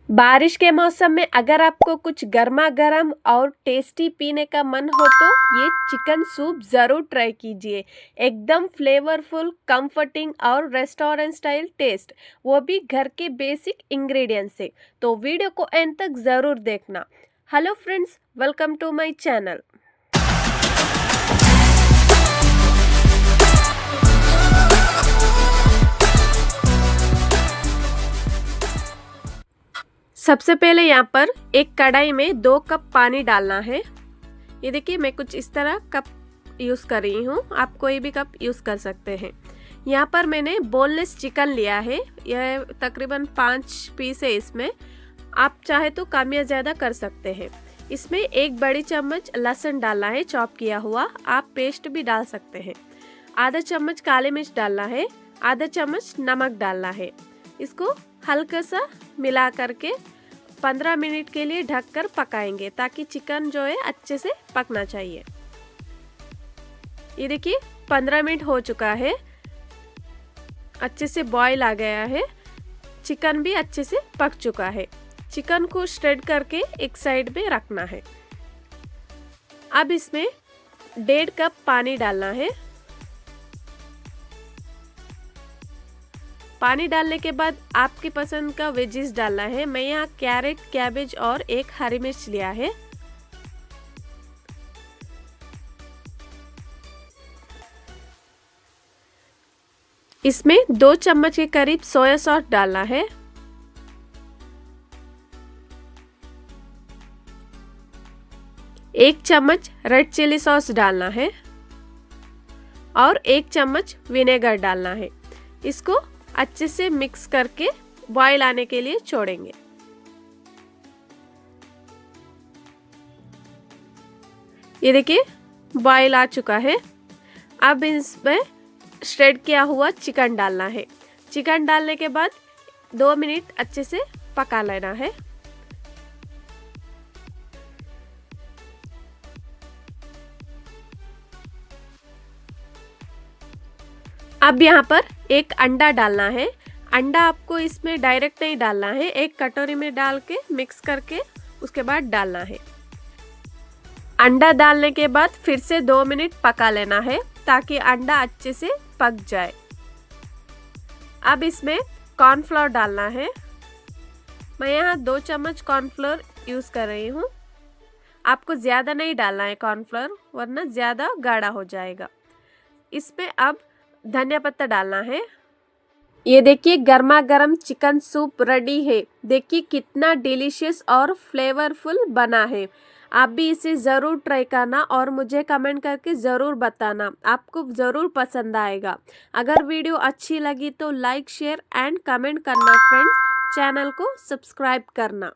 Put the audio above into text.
बारिश के मौसम में अगर आपको कुछ गर्मा गर्म और टेस्टी पीने का मन हो तो ये चिकन सूप ज़रूर ट्राई कीजिए। एकदम फ्लेवरफुल, कंफर्टिंग और रेस्टोरेंट स्टाइल टेस्ट, वो भी घर के बेसिक इंग्रेडिएंट से। तो वीडियो को एंड तक ज़रूर देखना। Hello friends, welcome to my channel. सबसे पहले यहाँ पर एक कढ़ाई में 2 कप पानी डालना है। ये देखिए, मैं कुछ इस तरह कप यूज़ कर रही हूँ, आप कोई भी कप यूज़ कर सकते हैं। यहाँ पर मैंने बोनलेस चिकन लिया है, यह तकरीबन 5 पीस है। इसमें आप चाहे तो कम या ज़्यादा कर सकते हैं। इसमें 1 बड़ी चम्मच लहसुन डालना है, चॉप किया हुआ, आप पेस्ट भी डाल सकते हैं। आधा चम्मच काली मिर्च डालना है, आधा चम्मच नमक डालना है। इसको हल्का सा मिला करके 15 मिनट के लिए ढककर पकाएंगे, ताकि चिकन जो है अच्छे से पकना चाहिए। ये देखिए 15 मिनट हो चुका है, अच्छे से बॉईल आ गया है, चिकन भी अच्छे से पक चुका है। चिकन को श्रेड करके एक साइड में रखना है। अब इसमें 1.5 कप पानी डालना है। पानी डालने के बाद आपकी पसंद का वेजिस डालना है। मैं यहाँ कैरेट, कैबेज और 1 हरी मिर्च लिया है। इसमें 2 चम्मच के करीब सोया सॉस डालना है। एक चम्मच रेड चिली सॉस डालना है और 1 चम्मच विनेगर डालना है। इसको अच्छे से मिक्स करके बॉईल आने के लिए छोड़ेंगे। ये देखिए बॉईल आ चुका है। अब इसमें श्रेड किया हुआ चिकन डालना है। चिकन डालने के बाद 2 मिनट अच्छे से पका लेना है। अब यहाँ पर 1 अंडा डालना है। अंडा आपको इसमें डायरेक्ट नहीं डालना है, एक कटोरी में डाल के मिक्स करके उसके बाद डालना है। अंडा डालने के बाद फिर से 2 मिनट पका लेना है, ताकि अंडा अच्छे से पक जाए। अब इसमें कॉर्नफ्लोर डालना है। मैं यहाँ 2 चम्मच कॉर्नफ्लोर यूज़ कर रही हूँ। आपको ज़्यादा नहीं डालना है कॉर्नफ्लोर, वरना ज़्यादा गाढ़ा हो जाएगा। इसमें अब धनिया पत्ता डालना है। ये देखिए गर्मा गर्म चिकन सूप रेडी है। देखिए कितना डिलीशियस और फ्लेवरफुल बना है। आप भी इसे ज़रूर ट्राई करना और मुझे कमेंट करके ज़रूर बताना, आपको ज़रूर पसंद आएगा। अगर वीडियो अच्छी लगी तो लाइक, शेयर एंड कमेंट करना फ्रेंड्स। चैनल को सब्सक्राइब करना।